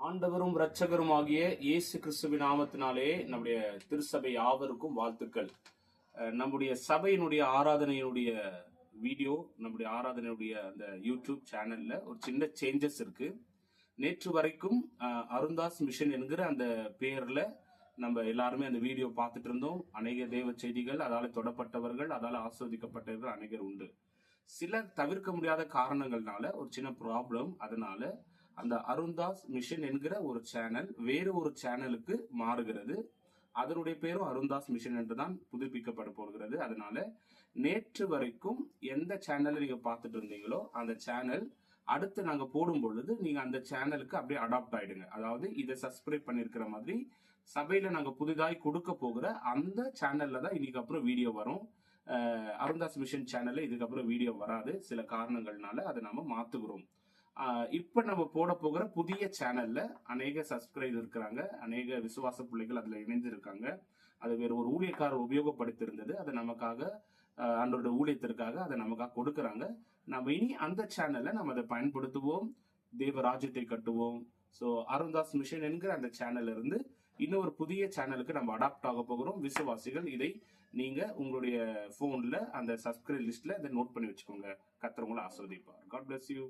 ஆண்டவரும் இரட்சகருமாகிய இயேசு கிறிஸ்துவின் நாமத்தினாலே நம்முடைய திருச்சபை யாவருக்கும் வாழ்த்துக்கள். நம்முடைய சபையினுடைய ஆராதனையினுடைய வீடியோ, நம்முடைய ஆராதனையுடைய அந்த யூடியூப் சேனல்ல ஒரு சின்ன சேஞ்சஸ் இருக்கு. நேற்று வரைக்கும் அருந்தாஸ் மிஷன் என்கிற அந்த பெயர்ல நம்ம எல்லாருமே அந்த வீடியோ பார்த்துட்டு இருந்தோம். அநேக தேவ செய்திகள் அதால தொடப்பட்டவர்கள், அதால ஆஸ்வதிக்கப்பட்டவர்கள் அநேகர் உண்டு. சில தவிர்க்க முடியாத காரணங்கள்னால ஒரு சின்ன ப்ராப்ளம், அதனால அந்த அருந்தாஸ் மிஷன் என்கிற ஒரு சேனல் வேறு ஒரு சேனலுக்கு மாறுகிறது. அதனுடைய பேரும் அருந்தாஸ் மிஷன் என்றுதான் புதுப்பிக்கப்பட போகிறது. அதனால நேற்று வரைக்கும் எந்த சேனலை நீங்க பார்த்துட்டு இருந்தீங்களோ அந்த சேனல் அடுத்து நாங்க போடும் பொழுது நீங்க அந்த சேனலுக்கு அப்படியே அடாப்ட் ஆயிடுங்க. அதாவது இதை சப்ஸ்கிரைப் பண்ணிருக்கிற மாதிரி சபையில நாங்க புதிதாய் கொடுக்க போகிற அந்த சேனல்ல தான் இன்னைக்கு அப்புறம் வீடியோ வரும். அருந்தாஸ் மிஷன் சேனல்ல இதுக்கப்புறம் வீடியோ வராது. சில காரணங்கள்னால அதை நாம மாத்துகிறோம். இப்ப நம்ம போட போகிற புதிய சேனல்ல அநேக சப்ஸ்கிரைபர் இருக்கிறாங்க, அநேக விசுவாச பிள்ளைகள் அதுல இணைந்து இருக்காங்க. அது வேற ஒரு ஊழியக்காரர் உபயோகப்படுத்திருந்தது. அது நமக்காக அன்றோட ஊழியத்திற்காக அதை நமக்காக கொடுக்கறாங்க. நம்ம இனி அந்த சேனல்ல நம்ம அதை பயன்படுத்துவோம், தேவ ராஜ்யத்தை கட்டுவோம். ஸோ அருந்தாஸ் மிஷன் என்கிற அந்த சேனல்ல இருந்து இன்னொரு புதிய சேனலுக்கு நம்ம அடாப்ட் ஆக போகிறோம். விசுவாசிகள் இதை நீங்க உங்களுடைய போன்ல அந்த சப்ஸ்கிரைப் லிஸ்ட்ல இதை நோட் பண்ணி வச்சுக்கோங்க. கர்த்தர் உங்களை ஆசீர்வதிப்பார். God bless you.